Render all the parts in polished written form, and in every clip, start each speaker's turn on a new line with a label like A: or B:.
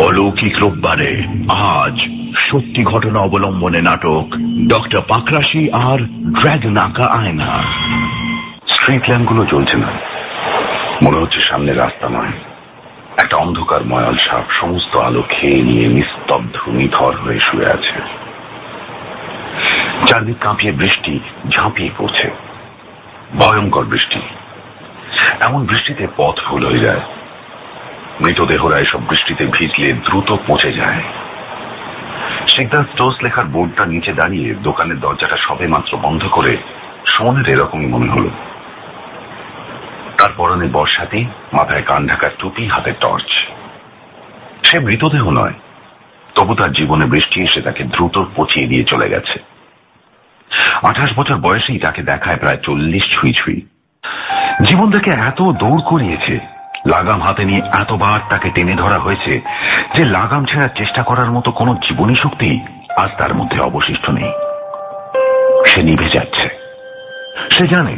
A: অলৌকিক রোববারে আজ সত্যি ঘটনা অবলম্বনে নাটক ডক্টর পাকরাশি আর ড্রাগন আঁকা আয়না।
B: স্ট্রিট ল্যাম্পগুলো জ্বলছে না, মনে হচ্ছে সামনে রাস্তা নয়, একটা অন্ধকার ময়াল সাপ সমস্ত আলো খেয়ে নিয়ে নিস্তব্ধ নিথর হয়ে শুয়ে আছে। চারদিক কাঁপিয়ে বৃষ্টি ঝাঁপিয়ে পড়ছে, ভয়ঙ্কর বৃষ্টি। এমন বৃষ্টিতে পথ ভুল হয়ে যায়, মৃতদেহরা এসব বৃষ্টিতে ভিজলে দ্রুত পচে যায়। শিকদার স্টোর্স লেখার বোর্ডটা নিচে দাঁড়িয়ে দোকানের দরজাটা সবে মাত্র বন্ধ করে সুমনের এরকমই মনে হলো। তার পরনে বর্ষাতি, মাথায় কান ঢাকার টুপি, হাতে টর্চ। সে মৃতদেহ নয়, তবু তার জীবনে বৃষ্টি এসে তাকে দ্রুত পচিয়ে দিয়ে চলে গেছে। 28 বছর বয়সেই তাকে দেখায় প্রায় 40 ছুঁই ছুঁই। জীবন থেকে এত দৌড় করিয়েছে, লাগাম হাতে নিয়ে এতবার তাকে টেনে ধরা হয়েছে যে লাগাম ছেড়ার চেষ্টা করার মতো কোনো জীবনী শক্তি আজ তার মধ্যে অবশিষ্ট নেই। সে নিভে যাচ্ছে। সে জানে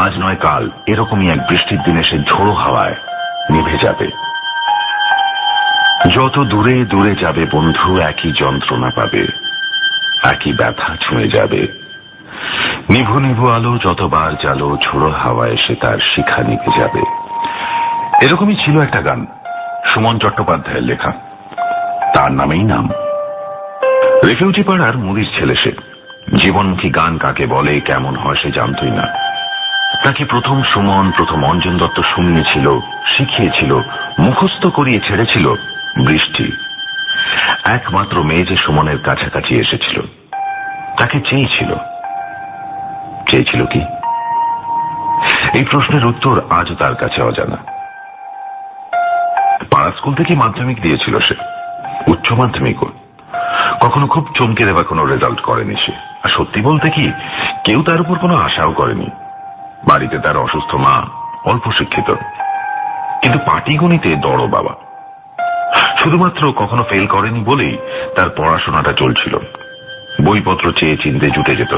B: আজ নয় কাল এরকমই এক বৃষ্টির দিনে সে ঝোড়ো হাওয়ায় নিভে যাবে। যত দূরে দূরে যাবে বন্ধু, একই যন্ত্রণা পাবে, একই ব্যথা ছুঁয়ে যাবে। নিভু নিভু আলো যতবার জ্বালো, ঝোড়ো হাওয়ায় সে তার শিখা নিভে যাবে। এরকমই ছিল একটা গান, সুমন চট্টোপাধ্যায়ের লেখা। তার নামেই নাম। রেফিউজি পাড়ার মুদির ছেলে সে। জীবনমুখী গান কাকে বলে, কেমন হয় সে জানতই না। তাকে প্রথম সুমন, প্রথম অঞ্জন দত্ত শুনিয়েছিল, শিখিয়েছিল, মুখস্থ করিয়ে ছেড়েছিল বৃষ্টি। একমাত্র মেয়ে যে সুমনের কাছাকাছি এসেছিল, তাকে চেয়েছিল। চেয়েছিল কি? এই প্রশ্নের উত্তর আজও তার কাছে অজানা। পাড়া স্কুল থেকে মাধ্যমিক দিয়েছিল সে, উচ্চ মাধ্যমিকও। কখনো খুব চমকে দেওয়া কোনো রেজাল্ট করেনি সে। আর সত্যি বলতে কি, কেউ তার উপর কোনো আশাও করেনি। বাড়িতে তার অসুস্থ মা, অল্প শিক্ষিত, কিন্তু পাটিগণিতে দড় বাবা। শুধুমাত্র কখনো ফেল করেনি বলেই তার পড়াশোনাটা চলছিল। বইপত্র চেয়ে চিনতে জুটে যেত।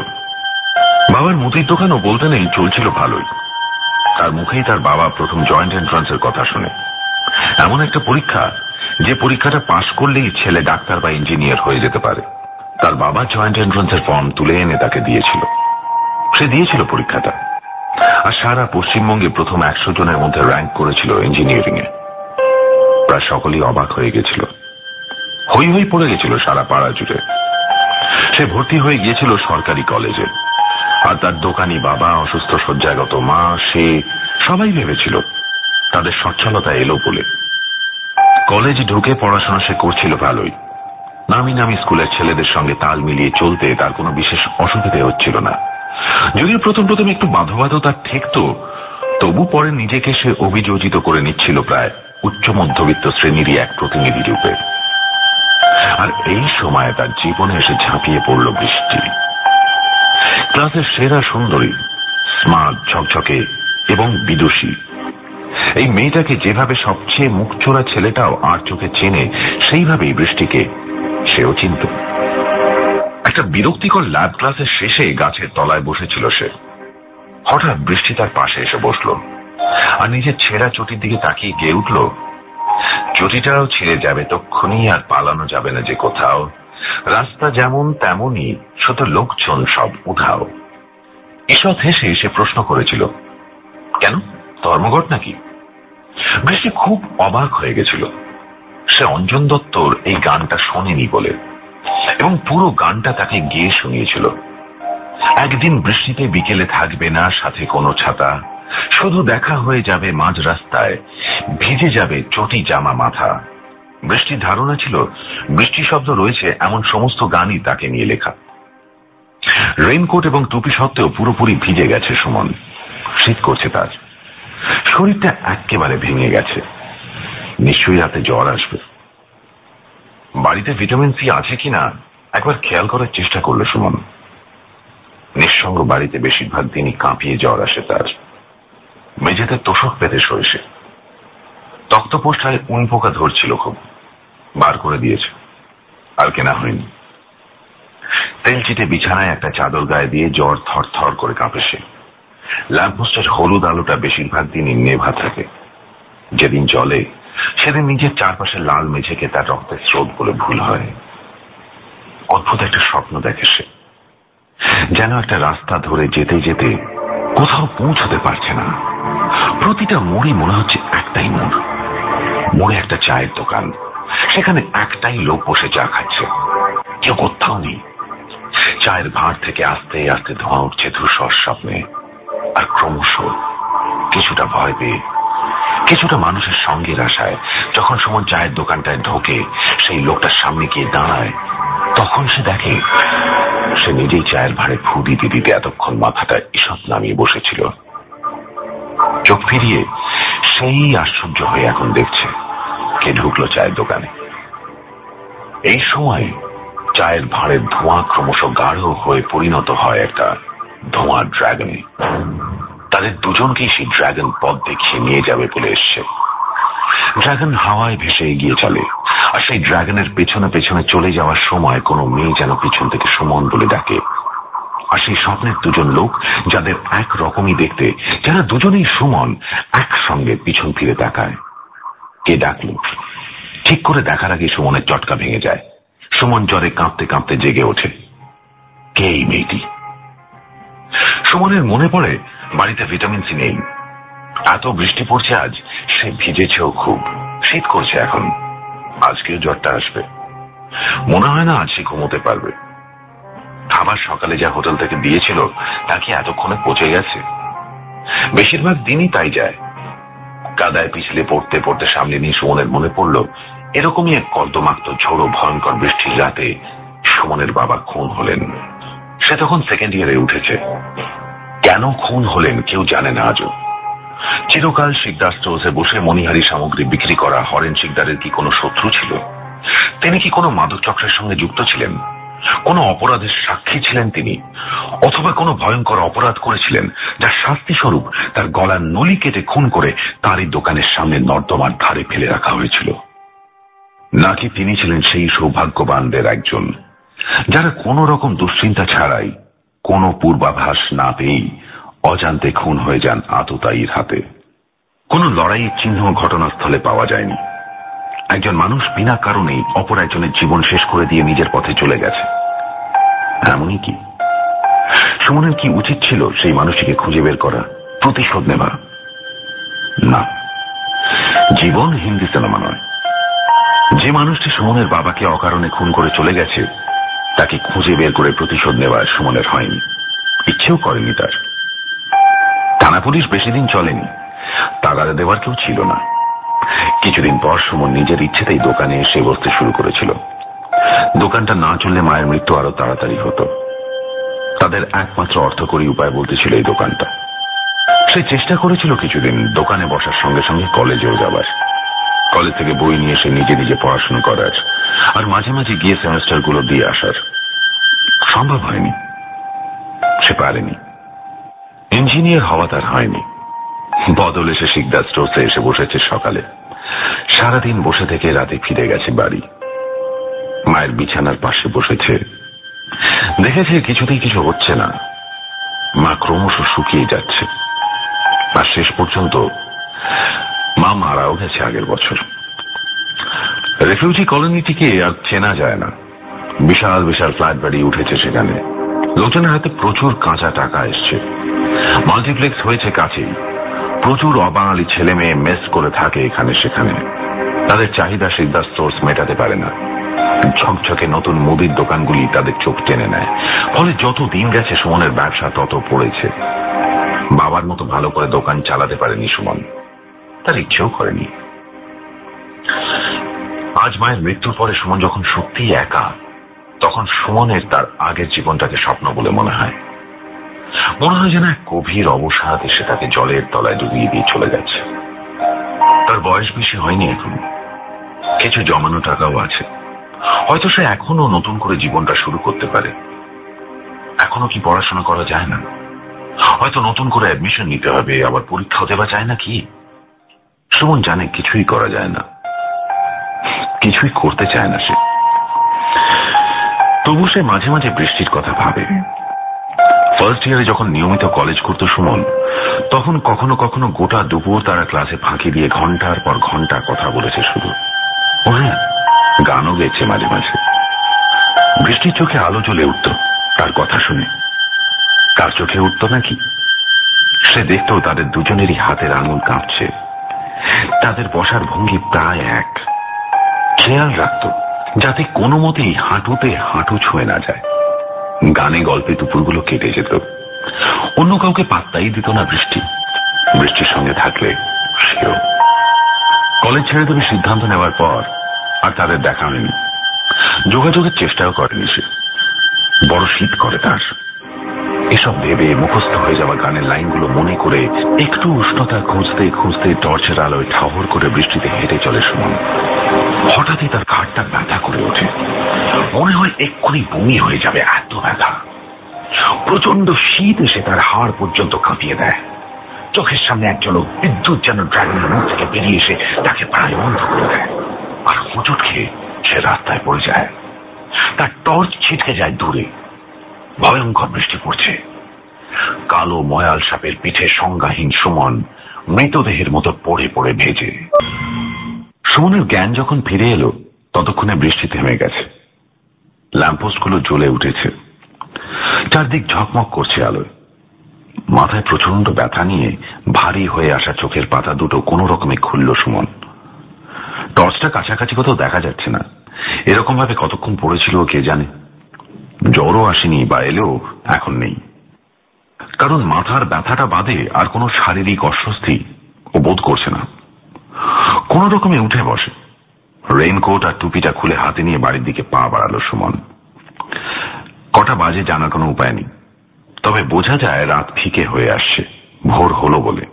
B: বাবার মুদির দোকানও বলতে নেই, চলছিল ভালোই। তার মুখেই তার বাবা প্রথম জয়েন্ট এন্ট্রান্সের কথা শুনে। এমন একটা পরীক্ষা, যে পরীক্ষাটা পাশ করলেই ছেলে ডাক্তার বা ইঞ্জিনিয়ার হয়ে যেতে পারে। তার বাবা জয়েন্ট এন্ট্রান্সের ফর্ম তুলে এনে তাকে দিয়েছিল। সে দিয়েছিল পরীক্ষাটা, আর সারা পশ্চিমবঙ্গে প্রথম 100 জনের মধ্যে র্যাঙ্ক করেছিল ইঞ্জিনিয়ারিং এ। প্রায় সকলেই অবাক হয়ে গেছিল, হই হই পড়ে গেছিল সারা পাড়া জুড়ে। সে ভর্তি হয়ে গিয়েছিল সরকারি কলেজে। আর তার দোকানি বাবা, অসুস্থ শয্যাগত মা, সে সবাই ভেবেছিল তাদের সচ্ছলতা এলো বলে। কলেজ ঢুকে পড়াশোনা সে করছিল ভালোই। নামি নামি স্কুলের ছেলেদের সঙ্গে তাল মিলিয়ে চলতে তার কোনো বিশেষ অসুবিধে হচ্ছিল না। যদিও প্রথম প্রথম একটু বাঁধো বাঁধো তার ঠেকত, তবু পরে নিজেকে সে অভিযোজিত করে নিচ্ছিল প্রায় উচ্চ মধ্যবিত্ত শ্রেণীরই এক প্রতিনিধি রূপে। আর এই সময় তার জীবনে এসে ঝাঁপিয়ে পড়ল বৃষ্টি। ক্লাসের সেরা সুন্দরী, স্মার্ট, ঝকঝকে এবং বিদুষী এই মেয়েটাকে যেভাবে সবচেয়ে মুখচোরা ছেলেটাও আর চোখে চেনে, সেইভাবেই বৃষ্টিকে সেও চিনত। একটা বিরক্তিকর ল্যাব ক্লাসের শেষে গাছের তলায় বসেছিল সে। হঠাৎ বৃষ্টি তার পাশে এসে বসল আর নিজের ছেঁড়া চটির দিকে তাকিয়ে গেয়ে উঠল, চটিটাও ছিঁড়ে যাবে তক্ষুনি, আর পালানো যাবে না যে কোথাও। রাস্তা যেমন তেমনই, শুধু লোকজন সব উধাও। ঈষৎ হেসে সে প্রশ্ন করেছিল, কেন, ধর্মঘট নাকি? বৃষ্টি খুব অবাক হয়ে গেছিল। সে অঞ্জন দত্তর এই গানটা শোনেনি বলে, এবং পুরো গানটা তাকে গেয়ে শুনিয়েছিল। একদিন বৃষ্টিতে বিকেলে থাকবে না সাথে কোনো ছাতা, শুধু দেখা হয়ে যাবে মাঝ রাস্তায়, ভিজে যাবে চটি জামা মাথা। বৃষ্টির ধারণা ছিল বৃষ্টি শব্দ রয়েছে এমন সমস্ত গানই তাকে নিয়ে লেখা। রেইনকোট এবং টুপি সত্ত্বেও পুরোপুরি ভিজে গেছে সুমন। শীত করছে তার, শরীরটা একেবারে ভেঙে গেছে। নিশ্চয়ই রাতে জ্বর আসবে। বাড়িতে ভিটামিন সি আছে কিনা একবার খেয়াল করার চেষ্টা করলো সুমন। নিঃসঙ্গ বাড়িতে বেশিরভাগ দিনই কাঁপিয়ে জ্বর আসে তার। মেঝেতে তোষক পেতে শোয় সে। তক্তপোষ্ঠায় উন পোকা ধরছিল খুব, বার করে দিয়েছে, আর কেনা হয়নি। তেল চিটে বিছানায় একটা চাদর গায়ে দিয়ে জ্বর থর থর করে কাঁপে সে। ল্যাম্পপোস্টের হলুদ আলোটা বেশিরভাগ দিনই নেভা থাকে। যেদিন জ্বলে সেদিন নিজের চারপাশে লাল মেঝেকে তার রক্তের স্রোত বলে ভুল হয়। অদ্ভুত একটা স্বপ্ন দেখে সে, যেন একটা রাস্তা ধরে যেতে যেতে কোথাও পৌঁছতে পারছে না। প্রতিটা মোড়ে মনে হচ্ছে একটাই মোড়, মোড়ে একটা চায়ের দোকান, সেখানে একটাই লোক বসে চা খাচ্ছে, কেউ কোথাও নেই। চায়ের ভাঁড় থেকে আস্তে আস্তে ধোঁয়া উঠছে ধূসর স্বপ্নে। আর ক্রমশ কিছুটা ভয় পেয়ে, কিছুটা মানুষের সঙ্গের আশায় যখন সুমন চায়ের দোকানটায় ঢোকে, সেই লোকটার সামনে গিয়ে দাঁড়ায়, তখন সে দেখে সে নিজেই চায়ের ভাঁড়ে ফু দিতে দিতে এতক্ষণ মাথাটা ঈষৎ নামিয়ে বসেছিল। চোখ ফিরিয়ে সেই আশ্চর্য হয়ে এখন দেখছে কে ঢুকলো চায়ের দোকানে। এই সময় চায়ের ভাঁড়ের ধোঁয়া ক্রমশ গাঢ় হয়ে পরিণত হয় একটা ধোঁয়ার ড্রাগনে। তাদের দুজনকেই সেই ড্রাগন পথ দেখিয়ে নিয়ে যাবে বলে এসছে। ড্রাগন হাওয়ায় ভেসে এগিয়ে চলে, আর সেই ড্রাগনের পেছনে পেছনে চলে যাওয়ার সময় কোনো মেয়ে যেন পিছন থেকে সুমন বলে ডাকে। আর সেই স্বপ্নের দুজন লোক, যাদের এক রকমই দেখতে, যারা দুজনেই সুমন, একসঙ্গে পিছন ফিরে তাকায়। কে ডাকলো ঠিক করে দেখার আগে সুমনের চটকা ভেঙে যায়। সুমন জ্বরে কাঁপতে কাঁপতে জেগে ওঠে। কে এই মেয়েটি? সুমনের মনে পড়ে বাড়িতে ভিটামিন সি নেই, এত বৃষ্টি পড়ছে আজ, সে ভিজেছেও খুব, শীত করছে এখন, আজকেও জ্বরটা আসবে। মনে হয় না আজ সে ঘুমোতে পারবে। খাবার সকালে যা হোটেল থেকে দিয়েছিল তা কি এতক্ষণে পচে গেছে? বেশিরভাগ দিনই তাই যায়। কাদায় পিছলে পড়তে পড়তে সামনে নিয়ে সুমনের মনে পড়ল এরকমই এক কর্দমাক্ত ঝোড়ো ভয়ঙ্কর বৃষ্টির রাতে সুমনের বাবা খুন হলেন। সে তখন সেকেন্ড ইয়ারে উঠেছে। কেন খুন হলেন কেউ জানে না আজও। চিরকাল শিকদার স্টোর্সে বসে মণিহারি সামগ্রী বিক্রি করা হরেন শিকদারের কি কোনো শত্রু ছিল? তিনি কি কোনো মাদক চক্রের সঙ্গে যুক্ত ছিলেন? কোনো অপরাধের সাক্ষী ছিলেন তিনি? অথবা কোনো ভয়ঙ্কর অপরাধ করেছিলেন যার শাস্তি স্বরূপ তার গলার নলি কেটে খুন করে তারই দোকানের সামনে নর্দমার ধারে ফেলে রাখা হয়েছিল? নাকি তিনি ছিলেন সেই সৌভাগ্যবানদের একজন যারা কোন রকম দুশ্চিন্তা ছাড়াই, কোনো পূর্বাভাস না পেয়েই অজান্তে খুন হয়ে যান আততায়ীর হাতে? কোনো লড়াইয়ের চিহ্ন ঘটনাস্থলে পাওয়া যায়নি। একজন মানুষ বিনা কারণেই অপর একজনের জীবন শেষ করে দিয়ে নিজের পথে চলে গেছে। এমনই কি সুমনের কি উচিত ছিল সেই মানুষটিকে খুঁজে বের করা, প্রতিশোধ নেওয়া? না, জীবন হিন্দি সিনেমা নয়। যে মানুষটি সুমনের বাবাকে অকারণে খুন করে চলে গেছে তাকে খুঁজে বের করে প্রতিশোধ নেওয়া সুমনের হয়নি, ইচ্ছেও করেনি তার। থানা পুলিশ বেশি দিন চলেনি, তাগাদা দেওয়ার কেউ ছিল না। কিছুদিন পর সুমন নিজের ইচ্ছেতেই দোকানে এসে বসতে শুরু করেছিল। দোকানটা না চললে মায়ের মৃত্যু আরো তাড়াতাড়ি হতো। তাদের একমাত্র অর্থকরী উপায় বলতে ছিল এই দোকানটা। সে চেষ্টা করেছিল কিছুদিন দোকানে বসার সঙ্গে সঙ্গে কলেজেও যাবার, কলেজ থেকে বই নিয়ে এসে নিজে নিজে পড়াশোনা করার, আর মাঝে মাঝে গিয়ে সেমেস্টারগুলো দিয়ে আসার। সম্ভব হয়নি, সে পারেনি। ইঞ্জিনিয়ার হওয়া তার হয়নি। বদল এসে শিকদার স্টোর্সে এসে বসেছে সকালে, সারাদিন বসে থেকে রাতে ফিরে গেছে বাড়ি। মায়ের বিছানার পাশে বসেছে, দেখেছে কিছুতেই কিছু হচ্ছে না। মা ক্রমশ শুকিয়ে যাচ্ছে, আর শেষ পর্যন্ত মা মারাও গেছে আগের বছর। রেফিউজি কলোনিটিকে আর চেনা যায় না। বিশাল বিশাল ফ্ল্যাট বাড়ি উঠেছে সেখানে, লোকজনের হাতে প্রচুর কাঁচা টাকা এসছে। মাল্টিপ্লেক্স হয়েছে কাছেই, প্রচুর অবাঙালি ছেলে মেয়ে মেস করে থাকে এখানে সেখানে। তাদের চাহিদা শিকদার স্টোর্স মেটাতে পারে না। ঝকঝকে নতুন মুদির দোকানগুলি তাদের চোখ টেনে নেয়। ফলে যত দিন গেছে সুমনের ব্যবসা তত পড়েছে। বাবার মতো ভালো করে দোকান চালাতে পারেনি সুমন, তার ইচ্ছেও করেনি। আজ মায়ের মৃত্যুর পরে সুমন যখন সত্যিই একা, তখন সুমনের তার আগের জীবনটাকে স্বপ্ন বলে মনে হয়। মনে হয় যেন এক গভীর অবসাদ এসে তাকে জলের তলায় ডুবিয়ে দিয়ে চলে গেছে। তার বয়স বেশি হয়নি এখন, কিছু জমানো টাকাও আছে। হয়তো সে এখনো নতুন করে জীবনটা শুরু করতে পারে। এখনো কি পড়াশোনা করা যায় না? হয়তো নতুন করে অ্যাডমিশন নিতে হবে, আবার পরীক্ষা দেওয়া যায় না কি? সুমন জানে কিছুই করা যায় না, কিছুই করতে চায় না সে। তবু সে মাঝে মাঝে বৃষ্টির কথা ভাবে। ফার্স্ট ইয়ারে যখন নিয়মিত কলেজ করত সুমন, তখন কখনো কখনো গোটা দুপুর তারা ক্লাসে ফাঁকি দিয়ে ঘন্টার পর ঘন্টা কথা বলেছে শুধু। ও হ্যাঁ, গানও গেছে মাঝে মাঝে। বৃষ্টির চোখে আলো জ্বলে উঠত তার কথা শুনে। তার চোখে উঠত নাকি? সে দেখত তাদের দুজনেরই হাতের আঙুল কাঁপছে, তাদের বসার ভঙ্গি প্রায় এক। খেয়াল রাখত যাতে কোনো মতেই হাঁটুতে হাঁটু ছুঁয়ে না যায়। গানে গল্পে দুপুরগুলো কেটে যেত। অন্য কাউকে পাত্তাই দিত না বৃষ্টি। বৃষ্টির সঙ্গে থাকলে সেও। কলেজ ছেড়ে দেবে সিদ্ধান্ত নেওয়ার পর আর তাদের দেখা হয়নি। যোগাযোগের চেষ্টাও করেনি সে। বড় শীত করে তার। এসব ভেবে মুখস্থ হয়ে যাওয়া গানের লাইনগুলো মনে করে একটু উষ্ণতা খুঁজতে খুঁজতে টর্চের আলোয় ঠাহর করে বৃষ্টিতে হেঁটে চলে সুমন। হঠাৎই তার ঘাড়টা ব্যথা করে ওঠে। মনে হয় এক্ষুনি বমি হয়ে যাবে, এত ব্যথা। প্রচন্ড শীত এসে তার হাড় পর্যন্ত কাঁপিয়ে দেয়। চোখের সামনে এক ঝলক বিদ্যুৎ যেন ড্রাগনের মুখ থেকে বেরিয়ে এসে তাকে প্রায় বন্ধ করে দেয়। আর হোঁচট খেয়ে সে রাস্তায় পড়ে যায়। তার টর্চ ছিটকে যায় দূরে। ভয়ঙ্কর বৃষ্টি পড়ছে। কালো ময়াল সাপের পিঠে সংজ্ঞাহীন সুমন মৃতদেহের মতো পড়ে পড়ে ভেজে। সুমনের জ্ঞান যখন ফিরে এলো ততক্ষণে বৃষ্টি থেমে গেছে। ল্যাম্পপোস্টগুলো জ্বলে উঠেছে। চারদিক ঝকমক করছে আলোয়। মাথায় প্রচন্ড ব্যথা নিয়ে ভারী হয়ে আসা চোখের পাতা দুটো কোনো রকমে খুলল সুমন। টর্চটা কাছাকাছি কোথাও দেখা যাচ্ছে না। এরকম ভাবে কতক্ষণ পড়েছিল কে জানে। জ্বরও আসেনি, বা এলেও এখন নেই। কারণ মাথার ব্যথাটা বাদে আর কোনো শারীরিক অস্বস্তি ও বোধ করছে না। কোন রকমে উঠে বসে। রেইনকোট আর টুপিটা খুলে হাতে নিয়ে বাড়ির দিকে পা বাড়ালো সুমন। কটা বাজে জানার কোনো উপায় নেই, তবে বোঝা যায় রাত ফিকে হয়ে আসছে, ভোর হলো বলে।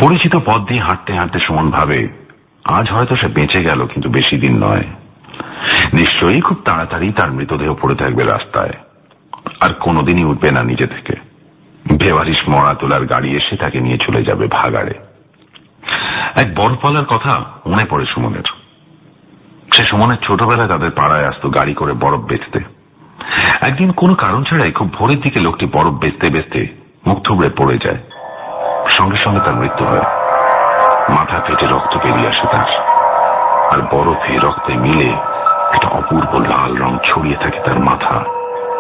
B: পরিচিত পথ দিয়ে হাঁটতে হাঁটতে সুমন ভাবে আজ হয়তো সে বেঁচে গেল, কিন্তু বেশি দিন নয়। নিশ্চয়ই খুব তাড়াতাড়ি তার মৃতদেহ পড়ে থাকবে রাস্তায়, আর কোনোদিনই উঠবে না নিজে থেকে। বেওয়ারিশ মরা তোলার গাড়ি এসে তাকে নিয়ে চলে যাবে ভাগাড়ে। এক বরফওয়ালার কথা মনে পড়ে সুমনের। সে সুমনের ছোটবেলায় তাদের পাড়ায় আসতো গাড়ি করে বরফ বেচতে। একদিন কোনো কারণ ছাড়াই খুব ভোরের দিকে লোকটি বরফ বেচতে বেচতে মুখ থুবড়ে পড়ে যায়। সঙ্গে সঙ্গে তার মৃত্যু হয়। মাথা ফেটে রক্ত বেরিয়ে আসে তার, আর বরফে রক্তে মিলে একটা অপূর্ব লাল রং ছড়িয়ে থাকে তার মাথা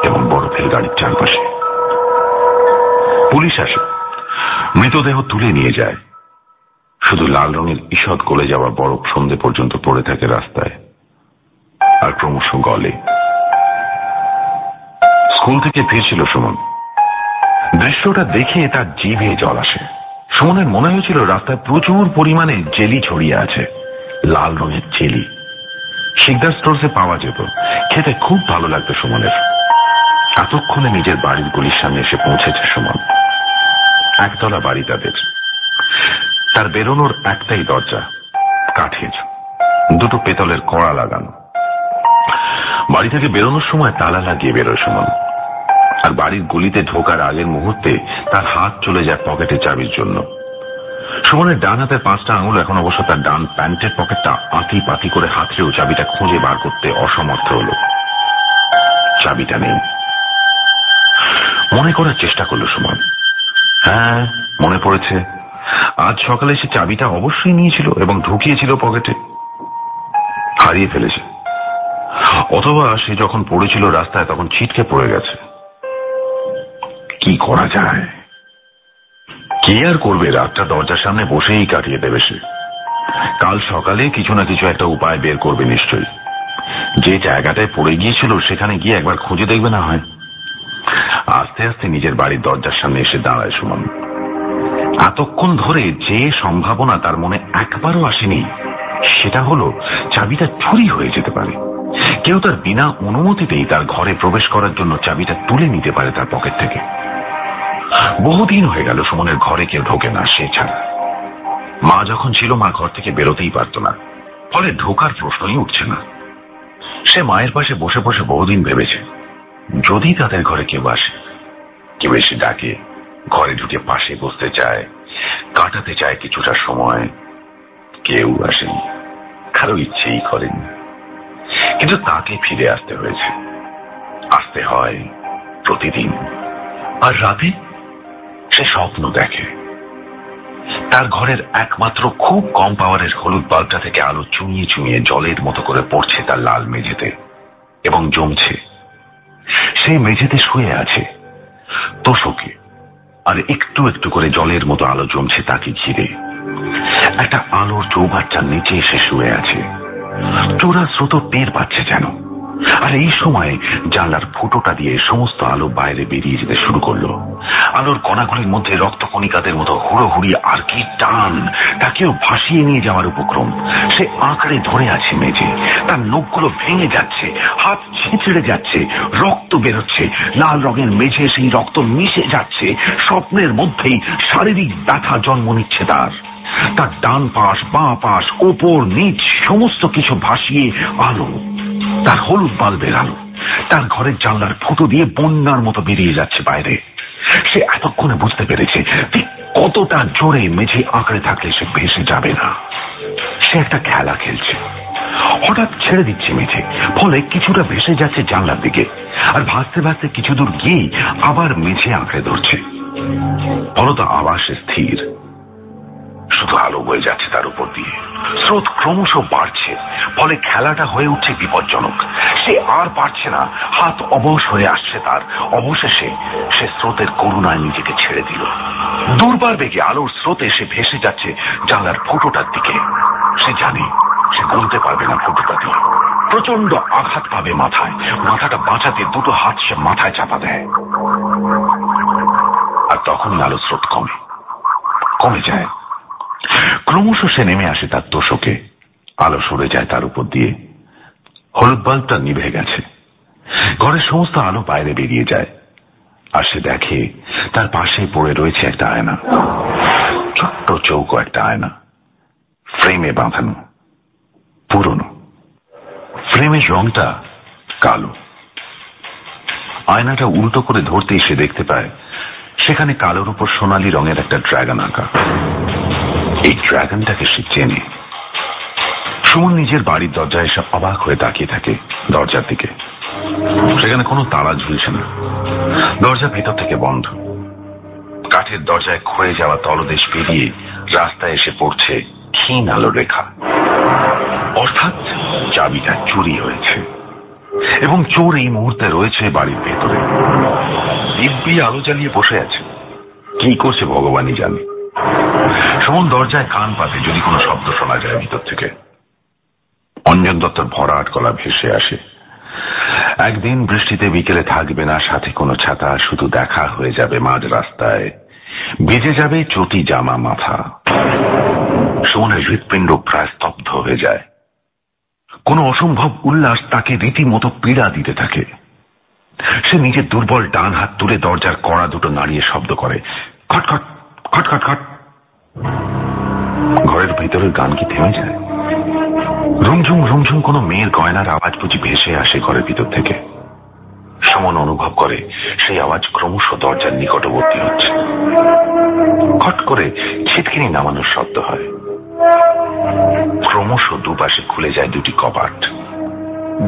B: এবং বরফের গাড়ির চারপাশে। পুলিশ আসে, মৃতদেহ তুলে নিয়ে যায়। শুধু লাল রঙের ঈষৎ গলে যাওয়া বরফ সন্ধে পর্যন্ত পড়ে থাকে রাস্তায়, আর ক্রমশ গলে। স্কুল থেকে ফিরছিল সুমন। দৃশ্যটা দেখে তার জিভে জল আসে। সুমনের মনে হয়েছিল রাস্তায় প্রচুর পরিমাণে জেলি ছড়িয়ে আছে, লাল রঙের জেলি। শিকদার স্টোরসে পাওয়া যেত, খেতে খুব ভালো লাগতো সুমনের। এতক্ষণে নিজের বাড়ির গলির সামনে এসে পৌঁছেছে সুমন। একতলা বাড়ি তাদের। তার বেরোনোর একটাই দরজা, কাঠের, দুটো পেতলের কড়া লাগানো। বাড়ি থেকে বেরোনোর সময় তালা লাগিয়ে বেরোয় সুমন। আর বাড়ির গলিতে ঢোকার আগের মুহূর্তে তার হাত চলে যায় পকেটের চাবির জন্য। সুমনের ডান হাতের 5টা আঙুল এখন অবশ্য তার ডান প্যান্টের পকেটটা আঁতি পাতি করে হাতড়েও চাবিটা খুঁজে বার করতে অসমর্থ হল। চাবিটা নেই। মনে করার চেষ্টা করল সুমন। হ্যাঁ, মনে পড়েছে। আজ সকালে সে চাবিটা অবশ্যই নিয়েছিল এবং ঢুকিয়েছিল পকেটে। হারিয়ে ফেলেছে, অথবা সে যখন পড়েছিল রাস্তায় তখন ছিটকে পড়ে গেছে। কি করা যায়? কে আর করবে? রাতটা দরজার সামনে বসেই কাটিয়ে দেবে সে। কাল সকালে কিছু না কিছু একটা উপায় বের করবে নিশ্চয়ই। যে জায়গাটায় পড়ে গিয়েছিল সেখানে গিয়ে একবার খুঁজে দেখবে না হয়। আস্তে আস্তে নিজের বাড়ির দরজার সামনে এসে দাঁড়ায় সুমন। এতক্ষণ ধরে যে সম্ভাবনা তার মনে একবারও আসেনি, সেটা হলো চাবিটা চুরি হয়ে যেতে পারে। কেউ তার বিনা অনুমতিতেই তার ঘরে প্রবেশ করার জন্য চাবিটা তুলে নিতে পারে তার পকেট থেকে। বহুদিন হয়ে গেল সুমনের ঘরে কেউ ঢোকে না সে ছাড়া। মা যখন ছিল, মা ঘর থেকে বেরোতেই পারত না, ফলে ঢোকার প্রশ্নই উঠছে না। সে মায়ের পাশে বসে বসে বহুদিন ভেবেছে, যদি তাদের ঘরে কেউ আসে, কেউ এসে ডাকে, ঘরে ঢুকে পাশে বসতে চায়, কাটাতে চায় কিছুটা সময়। কেউ আসেনি, কারো ইচ্ছেই করেনি। কিন্তু তাকে ফিরে আসতে হয়েছে। আসতে হয় প্রতিদিন, আর রাতে সে স্বপ্ন দেখে তার ঘরের একমাত্র খুব কম পাওয়ারের হলুদ বাল্বটা থেকে আলো চুমিয়ে চুমিয়ে জলের মতো করে পড়ছে তার লাল মেঝেতে এবং জমছে। সেই মেঝেতে শুয়ে আছে তোষকে, আর একটু একটু করে জলের মতো আলো জমছে তাকে ঘিরে। একটা আলোর চৌবাচ্চার নিচে এসে শুয়ে আছে, চোরা স্রোত টের পাচ্ছে যেন। আর এই সময় জানলার ফুটোটা দিয়ে সমস্ত আলো বাইরে বেরিয়ে যেতে শুরু করলো। আলোর কণাগুলির মধ্যে রক্তকণিকাদের মতো হুড়োহুড়ি আর কি টান, তাকেও ভাসিয়ে নিয়ে যাওয়ার উপক্রম। সে আঁকড়ে ধরে আছে মেঝে, তার নখগুলো ভেঙে যাচ্ছে, হাত ছিঁচড়ে যাচ্ছে, রক্ত বেরোচ্ছে। লাল রঙের মেঝে সেই রক্ত মিশে যাচ্ছে। স্বপ্নের মধ্যেই শারীরিক ব্যথা জন্ম নিচ্ছে তার। তার ডান পাশ, বাঁ পাশ, ওপর নিচ সমস্ত কিছু ভাসিয়ে আলো, তার হলুদ বাল্বের আলো তার ঘরের জানলার ফুটো দিয়ে বন্যার মতো বেরিয়ে যাচ্ছে বাইরে। সে এতক্ষণে বুঝতে পেরেছে ঠিক কতটা জোরে মেঝে আঁকড়ে থাকলে সে ভেসে যাবে না। সে একটা খেলা খেলছে, হঠাৎ ছেড়ে দিচ্ছে মেঝে, ফলে কিছুটা ভেসে যাচ্ছে জানলার দিকে, আর ভাসতে ভাসতে কিছু দূর গিয়ে আবার মেঝে আঁকড়ে ধরছে। ফলত আবার সে স্থির, শুধু আলো বয়ে যাচ্ছে তার উপর দিয়ে। স্রোত ক্রমশ বাড়ছে, ফলে খেলাটা হয়ে উঠছে বিপজ্জনক। সে আর পারছে না, হাত অবশ হয়ে আসছে তার। অবশেষে সে স্রোতের করুণায় নিজেকে ছেড়ে দিল। দুর্বার বেগে আলোর স্রোতে সে ভেসে যাচ্ছে জানলার ফুটোটার দিকে। সে জানে সে গুনতে পারবে না ফুটোটা দিয়ে। প্রচন্ড আঘাত পাবে মাথায়। মাথাটা বাঁচাতে দুটো হাত সে মাথায় চাপা দেয়, আর তখনই আলো স্রোত কমে যায়। ক্রমশ সে নেমে আসে তার তোষকে। আলো সরে যায় তার উপর দিয়ে। হলুদ বাল্বটা নিভে গেছে। ঘরের সমস্ত আলো বাইরে বেরিয়ে যায়, আর সে দেখে তার পাশে পড়ে রয়েছে একটা আয়না। ছোট্ট চৌকো একটা আয়না, ফ্রেমে বাঁধানো, পুরনো। ফ্রেমের রংটা কালো। আয়নাটা উল্টো করে ধরতেই সে দেখতে পায় সেখানে কালোর উপর সোনালী রঙের একটা ড্রাগন আঁকা। এই ড্রাগনটাকে সে চেনে। সুমন নিজের বাড়ির দরজায় এসে অবাক হয়ে তাকিয়ে থাকে দরজার দিকে। সেখানে কোনো তালা ঝুলছে না, দরজা ভেতর থেকে বন্ধ। কাঠের দরজায় ক্ষয়ে যাওয়া তলদেশ পেরিয়ে রাস্তায় এসে পড়ছে ক্ষীণ আলোর রেখা। অর্থাৎ চাবিটা চুরি হয়েছে, এবং চোর এই মুহূর্তে রয়েছে বাড়ির ভেতরে। দিব্যি আলো জ্বালিয়ে বসে আছে। কি করছে ভগবানই জানে। সুমন দরজায় কান পাতে যদি কোনো শব্দ শোনা যায় ভিতর থেকে। অঞ্জন দত্তর ভরাট গলা ভেসে আসে। একদিন বৃষ্টিতে বিকেলে থাকবে না সাথে কোনো ছাতা, শুধু দেখা হয়ে যাবে মাঝ রাস্তায়, বেজে যাবে চটি জামা মাথা। সুমনের হৃৎপিণ্ড প্রায় স্তব্ধ হয়ে যায়। কোনো অসম্ভব উল্লাস তাকে রীতিমতো পীড়া দিতে থাকে। সে নিজের দুর্বল ডান হাত তুলে দরজার কড়া দুটো নাড়িয়ে শব্দ করে, খটখট খটখট খট। ঘরের ভিতরের গান কি থেমে যায়? রুমঝুম রুমঝুম কোনো মেয়ের গয়নার আওয়াজ বুঝি ভেসে আসে ঘরের ভিতর থেকে। সুমন অনুভব করে সেই আওয়াজ ক্রমশ দরজার নিকটবর্তী হচ্ছে। খট করে ছিটকিনি নামানোর শব্দ হয়। ক্রমশ দুপাশে খুলে যায় দুটি কপাট।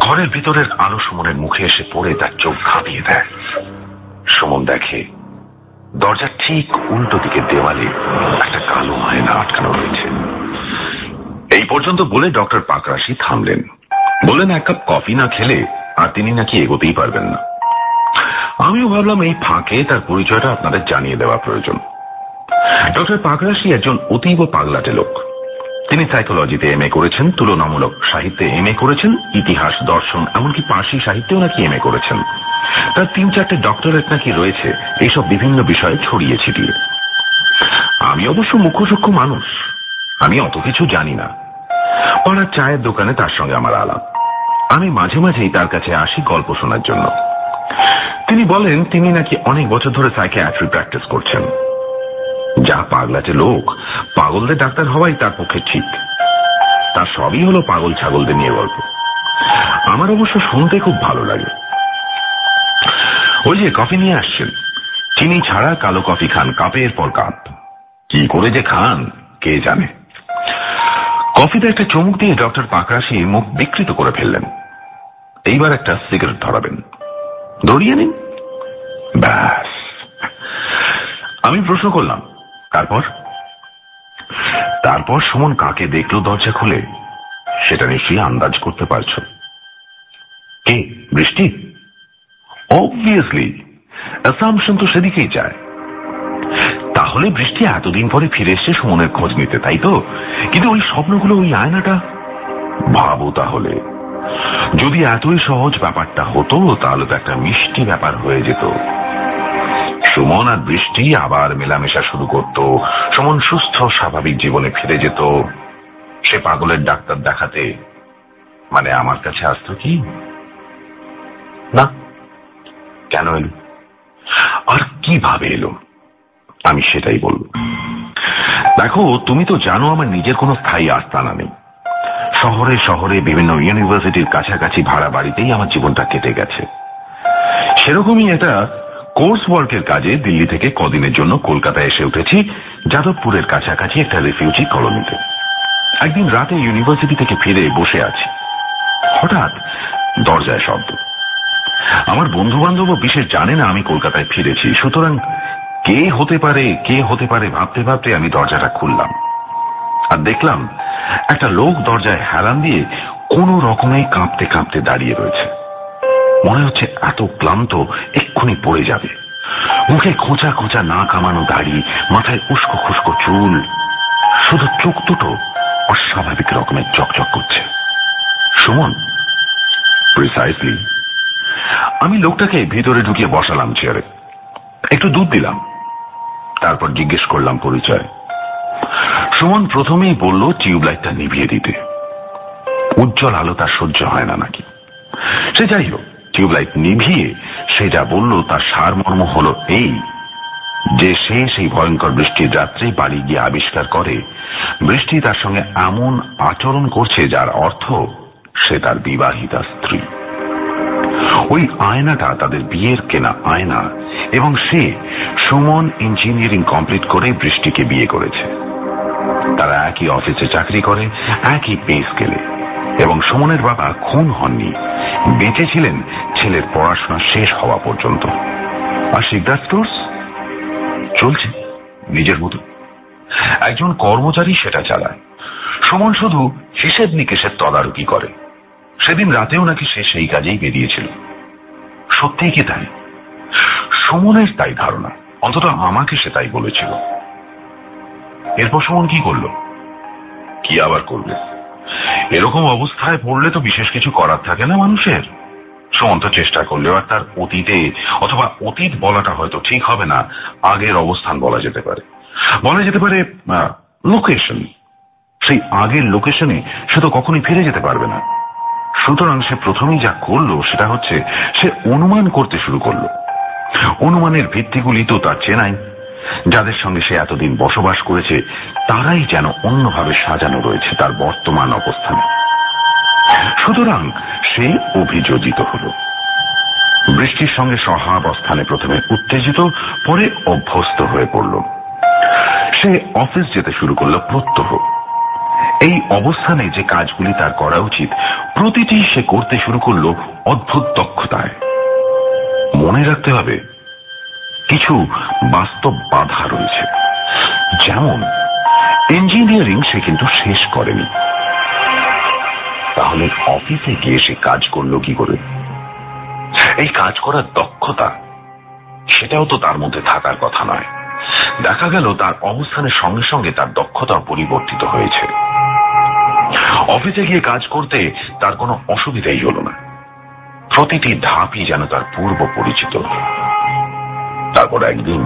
B: ঘরের ভিতরের আলো সুমনের মুখে এসে পড়ে তার চোখ ঘামিয়ে দেয়। সুমন দেখে দরজার ঠিক উল্টো দিকের দেওয়ালে একটা কালো আয়না আটকানো রয়েছে। এই পর্যন্ত বলে ডক্টর পাকরাশি থামলেন। বললেন এক কাপ কফি না খেলে আর তিনি নাকি এগোতেই পারবেন না। আমিও ভাবলাম এই ফাঁকে তার পরিচয়টা আপনাদের জানিয়ে দেওয়া প্রয়োজন। ডক্টর পাকরাশি একজন অতীব পাগলাটে লোক। তিনি সাইকোলজিতে এমএ করেছেন, তুলনামূলক সাহিত্যে এমএ করেছেন, ইতিহাস, দর্শন, এমনকি পার্সি সাহিত্যেও নাকি এমএ করেছেন। তার 3-4টে ডক্টরেট নাকি রয়েছে এইসব বিভিন্ন বিষয়ে ছড়িয়ে ছিটিয়ে। আমি অবশ্য মুখ্যসূক্ষ্ম মানুষ, আমি অত কিছু জানি না। পাড়ার চায়ের দোকানে তার সঙ্গে আমার আলাপ। আমি মাঝে মাঝেই তার কাছে আসি গল্প শোনার জন্য। তিনি বলেন তিনি নাকি অনেক বছর ধরে সাইকিয়াট্রি প্র্যাকটিস করছেন। যা পাগলাটে লোক, পাগলদের ডাক্তার হওয়াই তার পক্ষে ঠিক। তার সবই হলো পাগল ছাগলদের নিয়ে গল্প। আমার অবশ্য শুনতে খুব ভালো লাগে। ওই যে কফি নিয়ে আসছেন, চিনি ছাড়া কালো কফি খান কাপের পর কাপ। কি করে যে খান কে জানে। কফিতে একটা চুমুক দিয়ে ডক্টর পাকরাশি মুখ বিকৃত করে ফেললেন। এইবার একটা সিগারেট ধরাবেন, ধরিয়ে নিন। ব্যাস, আমি প্রশ্ন করলাম, তারপর? তারপর সুমন কাকে দেখলো দরজা খুলে সেটা নিশ্চয়ই আন্দাজ করতে পারছো। কে? বৃষ্টি? অবভিয়াসলি, অ্যাসাম্পশন তো সেদিকেই যায়। তাহলে বৃষ্টি এতদিন পরে ফিরে এসছে সুমনের খোঁজ নিতে, তাই তো? কিন্তু ওই স্বপ্নগুলো, ওই আয়নাটা, ভাবো তাহলে যদি এতই সহজ ব্যাপারটা হতো তাহলে তো একটা মিষ্টি ব্যাপার হয়ে যেত। সুমন আর বৃষ্টি আবার মেলামেশা শুরু করত, সুমন সুস্থ স্বাভাবিক জীবনে ফিরে যেত, সে পাগলের ডাক্তার দেখাতে, মানে আমার কাছে আসতো কি না। কেন এলো আর কিভাবে এলো আমি সেটাই বলবো। দেখো, তুমি তো জানো আমার নিজের কোনো স্থায়ী আস্তানা নেই। শহরে শহরে বিভিন্ন ইউনিভার্সিটির কাছাকাছি ভাড়া বাড়িতেই আমার জীবনটা কেটে গেছে। সেরকমই একটা কোর্স ওয়ার্কের কাজে দিল্লি থেকে কদিনের জন্য কলকাতায় এসে উঠেছি, যাদবপুরের কাছাকাছি একটা রিফিউজি কলোনিতে। একদিন রাতে ইউনিভার্সিটি থেকে ফিরে বসে আছি, হঠাৎ দরজায় শব্দ। আমার বন্ধু বান্ধব বিশেষ জানে না আমি কলকাতায় ফিরেছি, সুতরাং কে হতে পারে ভাবতে ভাবতে আমি দরজাটা খুললাম আর দেখলাম একটা লোক দরজায় হেলান দিয়ে কোন রকমে কাঁপতে কাঁপতে দাঁড়িয়ে রয়েছে। মনে হচ্ছে এত ক্লান্ত এক্ষুনি পড়ে যাবে। মুখে খোঁচা খোঁচা না কামানো দাড়ি, মাথায় উস্কো খুস্কো চুল, শুধু চোখ দুটো অস্বাভাবিক রকমের চকচক করছে। সুমন? প্রিসাইসলি। আমি লোকটাকে ভিতরে ঢুকিয়ে বসালাম চেয়ারে, একটু দুধ দিলাম, তারপর জিজ্ঞেস করলাম পরিচয়। সুমন প্রথমেই বলল টিউবলাইটটা নিভিয়ে দিতে। উজ্জ্বল আলো তার সহ্য হয় না নাকি। সে যাই হোক, টিউবলাইট নিভিয়ে সে যা বলল তার সারমর্ম হলো এই যে সে সেই ভয়ঙ্কর বৃষ্টির রাত্রে বাড়ি গিয়ে আবিষ্কার করে বৃষ্টি তার সঙ্গে এমন আচরণ করছে যার অর্থ সে তার বিবাহিতা স্ত্রী। ওই আয়নাটা তাদের বিয়ের কেনা আয়না, এবং সে সুমন ইঞ্জিনিয়ারিং কমপ্লিট করে বৃষ্টিকে বিয়ে করেছে। তারা একই অফিসে চাকরি করে, একই পে স্কেলে, এবং সুমনের বাবা খুন হননি, বেঁচে ছিলেন ছেলের পড়াশোনা শেষ হওয়া পর্যন্ত। আর শিকদার স্টোর্স চলছে নিজের মতো, একজন কর্মচারী সেটা চালায়। সুমন শুধু হিসেব নিকেশের তদারকি করে। সেদিন রাতেও নাকি সে সেই কাজেই বেরিয়েছিল। সত্যিই কি তাই? সুমনের তাই ধারণা, অন্তত আমাকে সে তাই বলেছিল। এরপর সুমন কি করলো? কি আবার করবে? এরকম অবস্থায় পড়লে তো বিশেষ কিছু করার থাকে না মানুষের। সুমন তো চেষ্টা করলেও আর তার অতীতে, অথবা অতীত বলাটা হয়তো ঠিক হবে না, আগের অবস্থান বলা যেতে পারে লোকেশন। সেই আগের লোকেশনে সে তো কখনই ফিরে যেতে পারবে না। সুতরাং সে প্রথমেই যা করলো সেটা হচ্ছে সে অনুমান করতে শুরু করলো। অনুমানের ভিত্তিগুলি তো তার চেনাই। যাদের সঙ্গে সে এতদিন বসবাস করেছে তারাই যেন অন্যভাবে সাজানো রয়েছে তার বর্তমান অবস্থানে। সুতরাং সে অভিযোজিত হল। বৃষ্টির সঙ্গে সহাবস্থানে প্রথমে উত্তেজিত, পরে অভ্যস্ত হয়ে পড়ল। সে অফিস যেতে শুরু করল প্রত্যহ। এই অবস্থানে যে কাজগুলি তার করা উচিত প্রতিটি সে করতে শুরু করল অদ্ভুত দক্ষতায়। মনে রাখতে হবে কিছু বাস্তব বাধা রয়েছে, যেমন ইঞ্জিনিয়ারিং সে কিন্তু শেষ করেনি। তাহলে অফিসে গিয়ে সে কাজ করলো কি করে? এই কাজ করার দক্ষতা, সেটাও তো তার মধ্যে থাকার কথা নয়। দেখা গেল তার অবস্থানের সঙ্গে সঙ্গে তার দক্ষতা পরিবর্তিত হয়েছে। অফিসে গিয়ে কাজ করতে তার কোনো অসুবিধাই হলো না। প্রতিটি ধাপই যেন তার পূর্ব পরিচিত। তারপর একদিন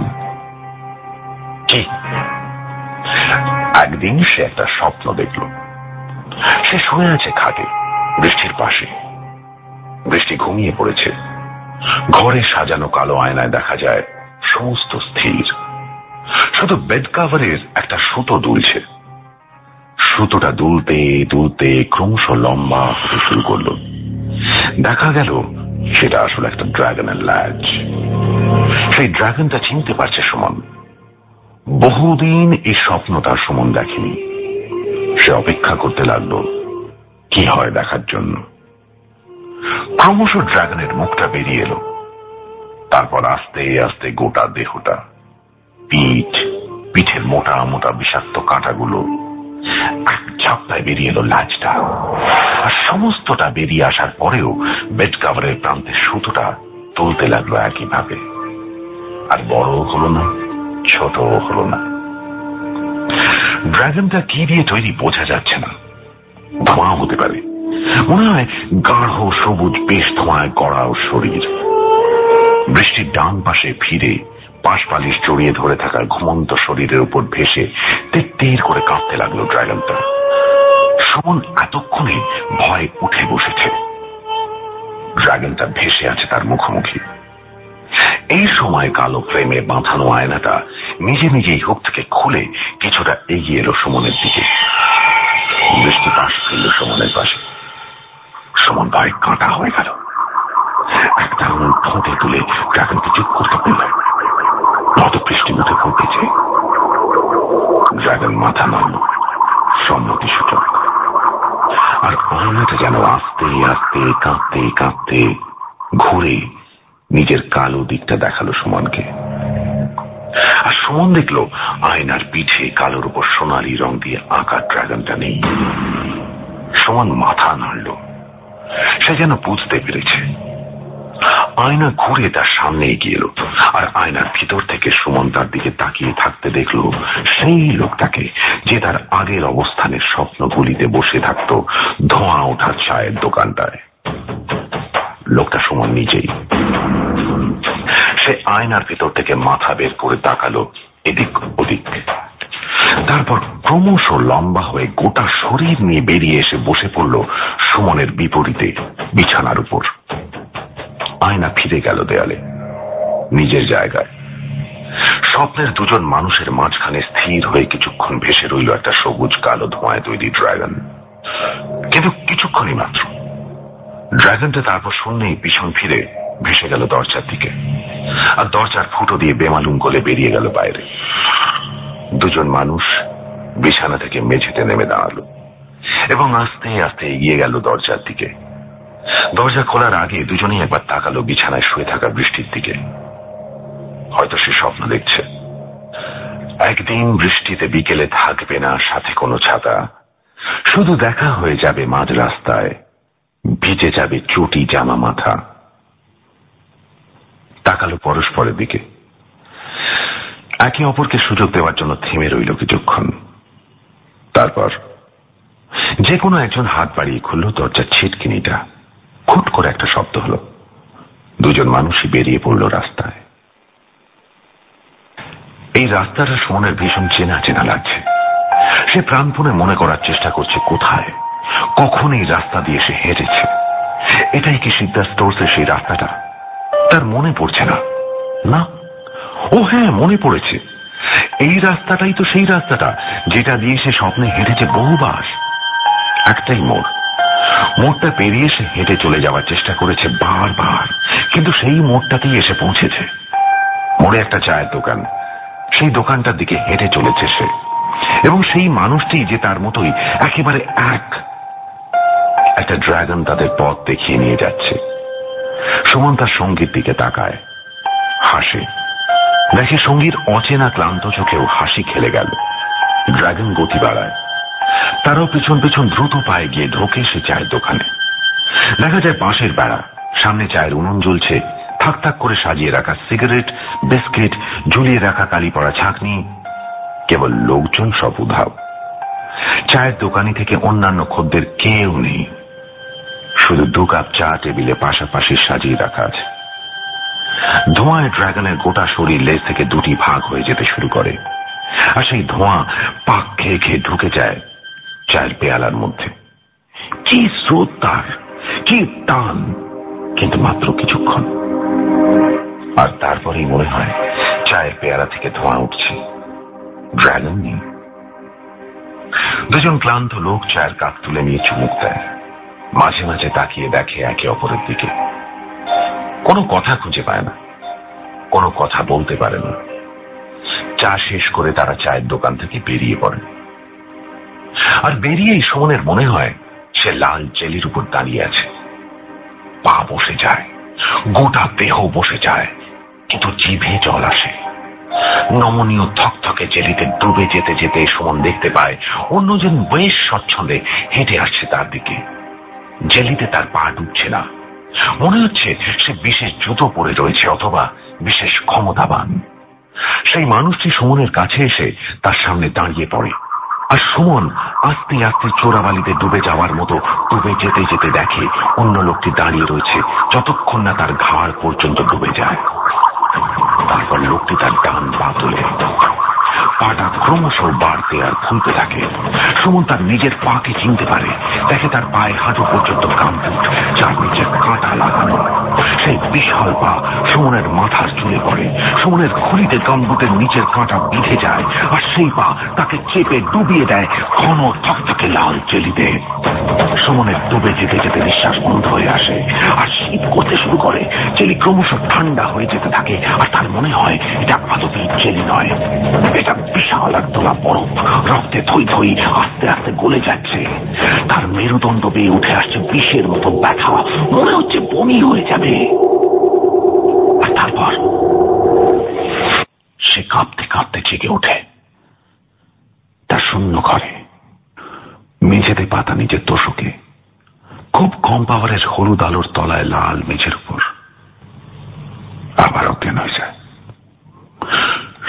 B: সে একটা স্বপ্ন দেখল। সে শুয়ে আছে খাটে, বৃষ্টির পাশে। বৃষ্টি ঘুমিয়ে পড়েছে। ঘরে সাজানো কালো আয়নায় দেখা যায় সমস্ত স্থির, শুধু বেড কাভারের একটা সুতো দুলছে। সুতোটা দুলতে দুলতে ক্রমশ লম্বা হতে শুরু করল। দেখা গেল সেটা আসলে একটা ড্রাগনের ল্যাজ। সেই ড্রাগনটা চিনতে পারছে সুমন। বহুদিন এই স্বপ্ন তার সুমন দেখেনি। সে অপেক্ষা করতে লাগলো কি হয় দেখার জন্য। ক্রমশ ড্রাগনের মুখটা বেরিয়ে এলো, তারপর আস্তে আস্তে গোটা দেহটা, পিঠ, পিঠের মোটা মোটা বিষাক্ত কাঁটাগুলো, এক ঝাপটায় বেরিয়ে এলো লাজটা। আর সমস্তটা বেরিয়ে আসার পরেও বেড কাভারের প্রান্তের সুতোটা তুলতে লাগলো একইভাবে। আর বড়ও হলো না, ছোটও হলো না। ড্রাগনটা কি দিয়ে তৈরি বোঝা যাচ্ছে না। ধোঁয়া হতে পারে, মনে হয় গাঢ় সবুজ বেশ ধোঁয়ায় গড়াও শরীর। বৃষ্টির ডান পাশে ফিরে পাশপালিশ জড়িয়ে ধরে থাকা ঘুমন্ত শরীরের উপর ভেসে তীর করে কাঁপতে লাগলো ড্রাগনটা। সুমন এতক্ষণে ভয়ে উঠে বসেছে। ড্রাগনটা ভেসে আছে তার মুখোমুখি। এই সময় কালো ফ্রেমে বাঁধানো আয়নাটা নিজে নিজেই হুক থেকে খুলে কিছুটা এগিয়ে এলো সুমনের দিকে। বৃষ্টি পাশ ফেলল সুমনের পাশে। সুমন ভয়ে কাঁটা হয়ে গেল। একটা আঙুল ঠোঁটে তুলে ড্রাগনকে চুপ করতে বলল। কত বৃষ্টির মধ্যে ঘুরতেছে। ড্রাগন মাথা নাড়ল, সম্মতি সূচক। আর আয়নাটা যেন আস্তে আস্তে কাঁপতে কাঁপতে ঘুরে নিজের কালো দিকটা দেখালো সুমনকে। আর সুমন দেখলো আয়নার পিঠে কালোর উপর সোনালি রং দিয়ে আঁকা ড্রাগনটা নেই। সুমন মাথা নাড়ল, সে যেন বুঝতে পেরেছে। আয়না ঘুরে তার সামনে এগিয়ে এলো। আর আয়নার ভিতর থেকে সুমন তার দিকে তাকিয়ে থাকতে দেখলো সেই লোকটাকে, যে তার আগের অবস্থানের স্বপ্নগুলিতে বসে থাকত ধোঁয়া ওঠা চায়ের দোকানটায়। লোকটা সুমন নিজেই। সে আয়নার ভিতর থেকে মাথা বের করে তাকালো এদিক ওদিক। তারপর ক্রমশ লম্বা হয়ে গোটা শরীর নিয়ে বেরিয়ে এসে বসে পড়ল সুমনের বিপরীতে বিছানার উপর। আয়না ফিরে গেল দেয়ালে, নিজের জায়গায়। স্বপ্নের দুজন মানুষের মাঝখানে স্থির হয়ে কিছুক্ষণ ভেসে রইল একটা সবুজ কালো ধোঁয়ায় তৈরি ড্রাগন। কিন্তু কিছুক্ষণই মাত্র। ড্রাগনটা তারপর শূন্যেই পিছন ফিরে ভেসে গেল দরজার দিকে। আর দরজার ফুটো দিয়ে বেমালুম গলে বেরিয়ে গেল বাইরে। দুজন মানুষ বিছানা থেকে মেঝেতে নেমে দাঁড়ালো এবং আস্তে আস্তে এগিয়ে গেল দরজার দিকে। দরজা খোলার আগে দুজনেই একবার তাকালো বিছানায় শুয়ে থাকা বৃষ্টির দিকে। হয়তো সে স্বপ্ন দেখছে। একদিন বৃষ্টিতে বিকেলে থাকবে না সাথে কোনো ছাতা, শুধু দেখা হয়ে যাবে মাঝ রাস্তায়, ভিজে যাবে চটি জামা মাথা। তাকালো পরস্পরের দিকে। একে অপরকে সুযোগ দেওয়ার জন্য থেমে রইল কিছুক্ষণ। তারপর যে কোনো একজন হাত বাড়িয়ে খুলল দরজার ছিটকিনিটা। খুট করে একটা শব্দ হলো। দুজন মানুষই বেরিয়ে পড়ল রাস্তায়। এই রাস্তাটা সুমনের ভীষণ চেনা চেনা লাগছে। সে প্রাণপণে মনে করার চেষ্টা করছে কোথায়, কখন এই রাস্তা দিয়ে সে হেঁটেছে। এটাই কি সিদ্ধার্থ স্টোর্সের সেই রাস্তাটা? তার মনে পড়ছে না। না, ও হ্যাঁ, মনে পড়েছে। এই রাস্তাটাই তো সেই রাস্তাটা যেটা দিয়ে সে স্বপ্নে হেঁটেছে বহুবার। একটাই মোড়। মোড়টা পেরিয়ে সে হেঁটে চলে যাওয়ার চেষ্টা করেছে বারবার, কিন্তু সেই মোড়টাতেই এসে পৌঁছেছে। মোড়ে একটা চায়ের দোকান। সেই দোকানটার দিকে হেঁটে চলেছে সে, এবং সেই মানুষটি যে তার মতোই একেবারে এক। একটা ড্রাগন তাদের পথ দেখিয়ে নিয়ে যাচ্ছে। সুমন তার সঙ্গীর দিকে তাকায়, হাসে। দেখে সঙ্গীর অচেনা ক্লান্ত চোখেও হাসি খেলে গেল। ড্রাগন গতি বাড়ায়। তারও পিছন পিছন দ্রুত পায়ে গিয়ে ঢোকে সে চায়ের দোকানে। দেখা যায় বাঁশের বেড়া, সামনে চায়ের উনুন জ্বলছে, থাক থাক করে সাজিয়ে রাখা সিগারেট, বিস্কিট, ঝুলিয়ে রাখা কালি পড়া ছাঁকনি। কেবল লোকজন সব উধাও। চায়ের দোকানি থেকে অন্যান্য খদ্দের কেউ নেই। শুধু 2 কাপ চা টেবিলে পাশাপাশি সাজিয়ে রাখা আছে। ধোঁয়ায় ড্রাগনের গোটা শরীর লেজ থেকে 2টি ভাগ হয়ে যেতে শুরু করে। আর সেই ধোঁয়া পাক খেয়ে খেয়ে ঢুকে যায় চায়ের পেয়ালার মধ্যে। কি স্রোত তার, কি টান! কিন্তু মাত্র কিছুক্ষণ। আর তারপরেই মনে হয় চায়ের পেয়ালা থেকে ধোঁয়া উঠছে, ড্রাগন নেই। দুজন ক্লান্ত লোক চায়ের কাপ তুলে নিয়ে চুমুক দেয়। মাঝে মাঝে তাকিয়ে দেখে একে অপরের দিকে। কোনো কথা খুঁজে পায় না, কোনো কথা বলতে পারে না। চা শেষ করে তারা চায়ের দোকান থেকে বেরিয়ে পড়ে। আর বেরিয়েই সুমনের মনে হয় সে লাল জেলির উপর দাঁড়িয়ে আছে। পা বসে যায়, গোটা দেহ বসে যায়, কিন্তু জিভে জল আসে। নমনীয় থকথকে জেলিতে ডুবে যেতে যেতে সুমন দেখতে পায় অন্যজন বেশ স্বচ্ছন্দে হেঁটে আসছে তার দিকে। জেলিতে তার পা ডুবছে না, মনে হচ্ছে সে বিশেষ জুতো পরে রয়েছে অথবা বিশেষ ক্ষমতাবান। সেই মানুষটি সুমনের কাছে এসে তার সামনে দাঁড়িয়ে পড়ে, আর সুমন আস্তে আস্তে চোরাবালিতে ডুবে যাওয়ার মতো ডুবে যেতে যেতে দেখে অন্য লোকটি দাঁড়িয়ে রয়েছে যতক্ষণ না তার ঘাড় পর্যন্ত ডুবে যায়। তারপর লোকটি তার ডান পা তোলে, পাটা ক্রমশ বাড়তে আর ফুলতে থাকে। সুমন তার নিজের পাকে চিনতে পারে, দেখে তার পায়ের হাঁটু পর্যন্ত গামবুট, যার নিচে কাঁটা লাগানো। সেই বিশাল পা সুমনের মাথার চুলে পড়ে, সুমনের খুলিতে গামবুটের নিচের কাঁটা বিঁধে যায়, আর সেই পা তাকে চেপে ডুবিয়ে দেয় ঘন থকথকে লাল জেলিতে। সুমনের ডুবে যেতে যেতে নিঃশ্বাস বন্ধ হয়ে আসে, আর শীত করতে শুরু করে। জেলি ক্রমশ ঠান্ডা হয়ে যেতে থাকে, আর তার মনে হয় এটা আদতেই জেলি নয়, এটা বিশাল এক তোলা বরফ, রক্তে থই থই আস্তে আস্তে গলে যাচ্ছে। তার মেরুদণ্ড বেয়ে উঠে আসছে বিষের মতো ব্যথা, মনে হচ্ছে বমি হয়ে যাবে। আর তারপর সে কাঁপতে কাঁপতে জেগে ওঠে। তার শূন্য ঘরে মেঝেতে পাতা নিজের তোষকে, খুব কম পাওয়ারের হলুদ আলোর তলায় লাল মেঝের উপর আবার অজ্ঞান হয়ে যায়।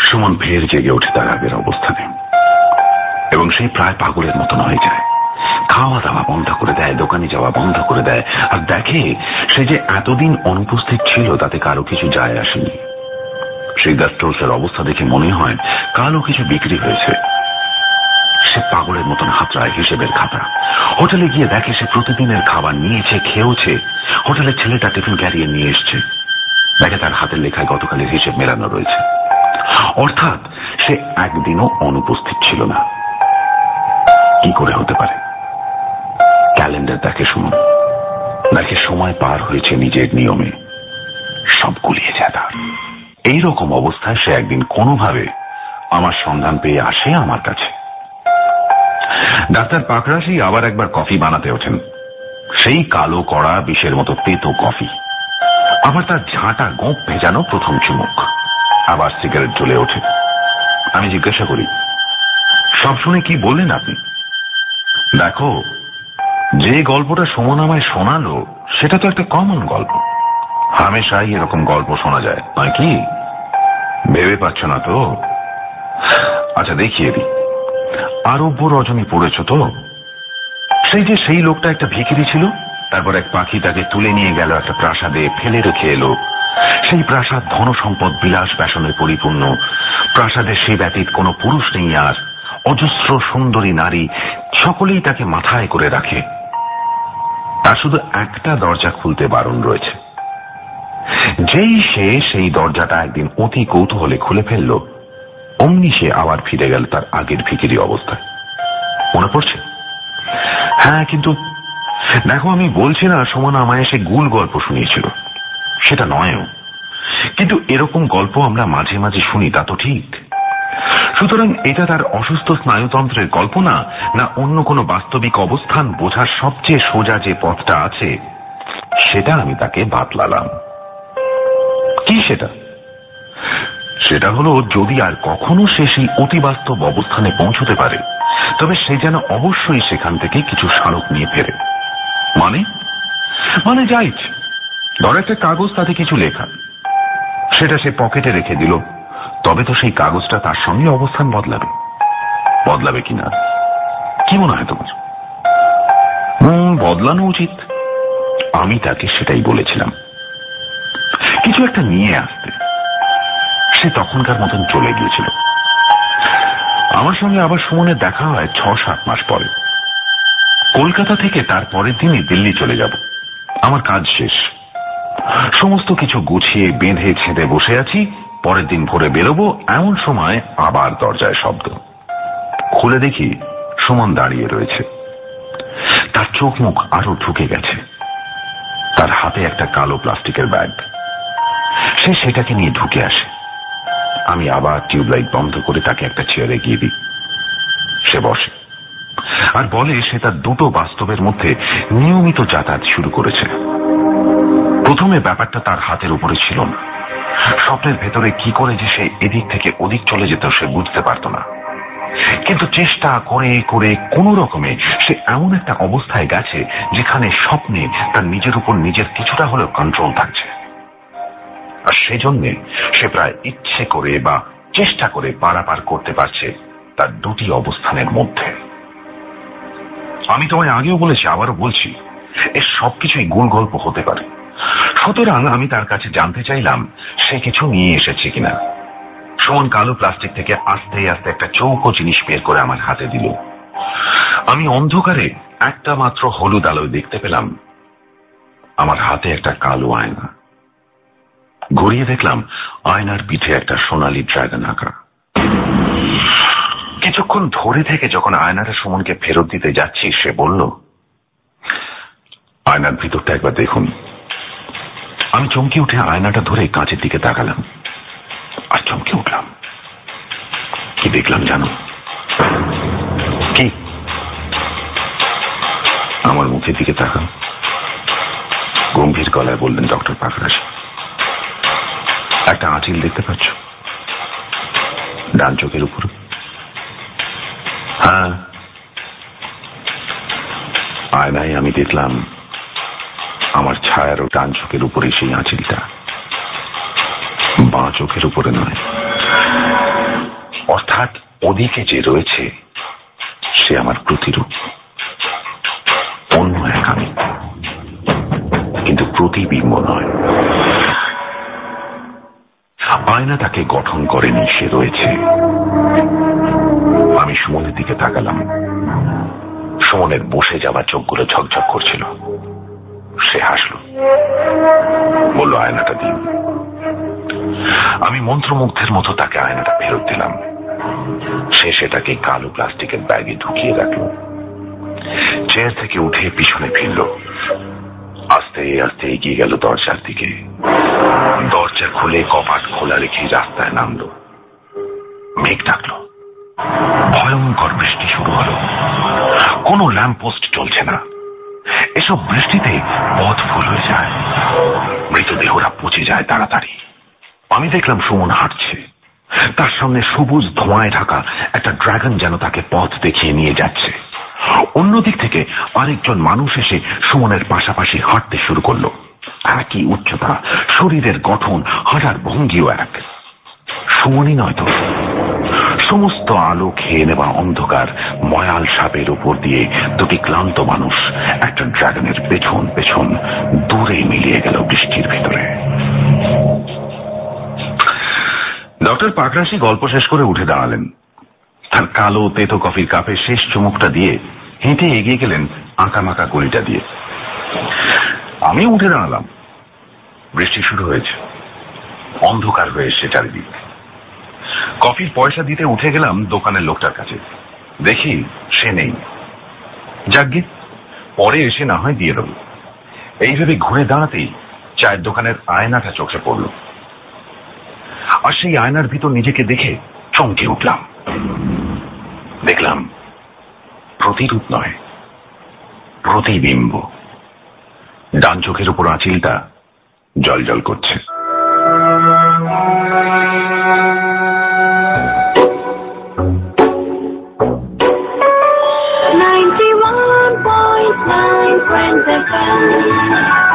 B: সুমন ফের জেগে ওঠে তার আগের অবস্থানে, এবং সেই প্রায় পাগলের মতন হয়ে যায়। খাওয়া দাওয়া বন্ধ করে দেয়, দোকানে যাওয়া বন্ধ করে দেয়, আর দেখে সে যে এতদিন অনুপস্থিত ছিল তাতে কারো কিছু যায় আসেনি। সেই গ্যাস্ট্রোসের অবস্থা দেখে মনে হয় কালো কিছু বিক্রি হয়েছে। সে পাগলের মতন হাতড়ায় হিসেবের খাতা। হোটেলে গিয়ে দেখে সে প্রতিদিনের খাবার নিয়েছে, খেয়েছে। হোটেলের ছেলেটা টিফিন ক্যারিয়ার নিয়ে এসছে, দেখে তার হাতের লেখায় গতকালের হিসেব মেলানো রয়েছে। অর্থাৎ সে একদিনও অনুপস্থিত ছিল না। কি করে হতে পারে? ক্যালেন্ডার দেখে সুমন, দেখে সময় পার হয়েছে নিজের নিয়মে, সব গুলিয়ে যায় তার। এইরকম অবস্থায় সে একদিন কোনোভাবে আমার সন্ধান পেয়ে আসে আমার কাছে। ডাক্তার পাকরাশি আবার একবার কফি বানাতে ওঠেন, সেই কালো কড়া বিষের মতো তেতো কফি। আবার তার ঝাঁটা গোঁপ ভেজানো প্রথম চুমুক। আবার সিগারেট জ্বলে ওঠে। আমি জিজ্ঞাসা করি, সব শুনে কি বললেন আপনি? দেখো, যে গল্পটা সুমন আমায় শোনালো সেটা তো একটা কমন গল্প, হামেশাই এরকম গল্প শোনা যায় নয় কি? ভেবে পাচ্ছ না তো? আচ্ছা দেখিয়ে দিই। আরব্য রজনী পড়েছ তো? সেই লোকটা একটা ভিখিরি ছিল, তারপর এক পাখি তাকে তুলে নিয়ে গেল একটা প্রাসাদে, ফেলে রেখে এলো। সেই প্রাসাদ ধন সম্পদ বিলাস ব্যাসনে পরিপূর্ণ। প্রাসাদে সে ব্যতীত কোনো পুরুষ নেই, আর অজস্র সুন্দরী নারী সকলেই তাকে মাথায় করে রাখে। তার শুধু একটা দরজা খুলতে বারণ রয়েছে। যেই সে সেই দরজাটা একদিন অতি কৌতূহলে খুলে ফেলল, অমনি সে আবার ফিরে গেল তার আগের ভিখিরি অবস্থায়। মনে পড়ছে? হ্যাঁ, কিন্তু দেখো, আমি বলছি না সুমন আমায় এসে গুল গল্প শুনিয়েছিল, সেটা নয়ও। কিন্তু এরকম গল্প আমরা মাঝে মাঝে শুনি, তা তো ঠিক। সুতরাং এটা তার অসুস্থ স্নায়ুতন্ত্রের কল্পনা, না অন্য কোনো বাস্তবিক অবস্থান বোঝার সবচেয়ে সোজা যে পথটা আছে সেটা আমি তাকে বাতলালাম। কি সেটা? সেটা হলো, যদি আর কখনো সে সেই অতিবাস্তব অবস্থানে পৌঁছতে পারে, তবে সে যেন অবশ্যই সেখান থেকে কিছু স্মারক নিয়ে ফেরে। মানে যা ইচ্ছে, ধর একটা কাগজ, তাতে কিছু লেখা, সেটা সে পকেটে রেখে দিল, তবে তো সেই কাগজটা তার সঙ্গে অবস্থান বদলাবে কিনা কি মনে হয় তোমার? বদলানো উচিত। আমি তাকে সেটাই বলেছিলাম, কিছু একটা নিয়ে আসতে। সে তখনকার মতন চলে গিয়েছিল। আমার সঙ্গে আবার সুমনের দেখা হয় 6-7 মাস পরে। কলকাতা থেকে তার পরের দিনই দিল্লি চলে যাব। আমার কাজ শেষ, সমস্ত কিছু গুছিয়ে বেঁধে ছেঁধে বসে আছি। পরের দিন ভোরে বেরোবো, এমন সময় আবার দরজায় শব্দ। খুলে দেখি সুমন দাঁড়িয়ে রয়েছে। তার চোখ মুখ আরো ঢুকে গেছে। তার হাতে একটা কালো প্লাস্টিকের ব্যাগ। সে সেটাকে নিয়ে ঢুকে আসে। আমি আবার টিউবলাইট বন্ধ করে তাকে একটা চেয়ারে গিয়ে দিই। সে বসে আর বলে সে তার দুটো বাস্তবের মধ্যে নিয়মিত যাতায়াত শুরু করেছে। প্রথমে ব্যাপারটা তার হাতের উপরে ছিল না, স্বপ্নের ভেতরে কি করে যে সে এদিক থেকে ওদিক চলে যেত সে বুঝতে পারত না, কিন্তু চেষ্টা করে করে কোনো রকমে সে এমন একটা অবস্থায় গেছে যেখানে স্বপ্নে তার নিজের উপর নিজের কিছুটা হলেও কন্ট্রোল থাকছে। আর সেজন্যে সে প্রায় ইচ্ছে করে বা চেষ্টা করে পারাপার করতে পারছে তার দুটি অবস্থানের মধ্যে। আমি তোমায় আগেও বলেছি, আবারও বলছি, এর সবকিছুই গোল গল্প হতে পারে। সুতরাং আমি তার কাছে জানতে চাইলাম সে কিছু নিয়ে এসেছে কিনা। সুমন কালো প্লাস্টিক থেকে আস্তে আস্তে একটা চৌকো জিনিস বের করে আমার হাতে দিল। আমি অন্ধকারে একটা মাত্র হলুদ আলোয় দেখতে পেলাম আমার হাতে একটা কালো আয়না। ঘুরিয়ে দেখলাম আয়নার পিঠে একটা সোনালী ড্রাগন আঁকা। কিছুক্ষণ ধরে থেকে যখন আয়নাটা সুমনকে ফেরত দিতে যাচ্ছি, সে বলল, আয়নার ভিতরটা একবার দেখুন। আমি চমকে উঠে আয়নাটা ধরে কাঁচের দিকে তাকালাম আর চমকে উঠলাম। কি দেখলাম জানো? কি? আমার মুখের দিকে তাকান, গম্ভীর গলায় বললেন ডক্টর পাকরাশি। একটা আঁচিল দেখতে পাচ্ছ ডান চোখের উপর? হ্যাঁ, আয়নায় আমি দেখলাম আমার ছায়ারও ডান চোখের উপরে সেই আঁচিলটা, বাঁ চোখের উপরে নয়। অর্থাৎ ওদিকে যে রয়েছে সে আমার প্রতিরূপ, অন্য এক আমি, কিন্তু প্রতিবিম্ব নয়। আয়না তাকে গঠন করেনি, সে রয়েছে। আমি সুমনের দিকে তাকালাম। সুমনের বসে যাওয়া চোখগুলো ঝকঝক করছিল। সে হাসল, বলল, আয়নাটা দিন। আমি মন্ত্রমুগ্ধের মতো তাকে আয়নাটা ফেরত দিলাম। সে সেটাকে কালো প্লাস্টিকের ব্যাগে ঢুকিয়ে রাখল। চেয়ার থেকে উঠে পিছনে ফিরল। আস্তে আস্তে এগিয়ে গেল দরজার দিকে। দরজা খুলে কপাট খোলা রেখে রাস্তায় নামল। মেঘ ডাকল। ভয়ঙ্কর বৃষ্টি শুরু হলো। কোনো ল্যাম্পপোস্ট চলছে না। এসব বৃষ্টিতে পথ ফুল হয়ে যায়, মৃতদেহরা পচে যায় তাড়াতাড়ি। আমি দেখলাম সুমন হাঁটছে। তার সামনে সবুজ ধোঁয়ায় ঢাকা একটা ড্রাগন যেন তাকে পথ দেখিয়ে নিয়ে যাচ্ছে। অন্যদিক থেকে আরেকজন মানুষ এসে সুমনের পাশাপাশি হাঁটতে শুরু করলো। একই উচ্চতা, শরীরের গঠন, হাঁটার ভঙ্গিও এক। সুমনই নয়তো। সমস্ত আলো খেয়ে নেওয়া অন্ধকার ময়াল সাপের উপর দিয়ে দুটি ক্লান্ত মানুষ একটা ড্রাগনের পেছন পেছন দূরে মিলিয়ে গেল বৃষ্টির ভিতরে। ডক্টর পাকরাশি গল্প শেষ করে উঠে দাঁড়ালেন। তার কালো তেতো কফির কাপে শেষ চুমুকটা দিয়ে হেঁটে এগিয়ে গেলেন আঁকামাকা গলিটা দিয়ে। আমি উঠে দাঁড়ালাম। বৃষ্টি শুরু হয়েছে। অন্ধকার হয়ে এসছে চারিদিক। কফির পয়সা দিতে উঠে গেলাম দোকানের লোকটার কাছে। দেখি সে নেই। যাকগে, পরে এসে না হয় দিয়ে দেব। এইভাবে ঘুরে দাঁড়াতেই চায়ের দোকানের আয়নাটা চোখে পড়ল। আর সেই আয়নার ভিতর নিজেকে দেখে চমকে উঠলাম। দেখলাম প্রতিরূপ নয়, প্রতিবিম্ব। ডান চোখের উপর আঁচিলটা জলজল করছে।
C: 91.9 Friends FM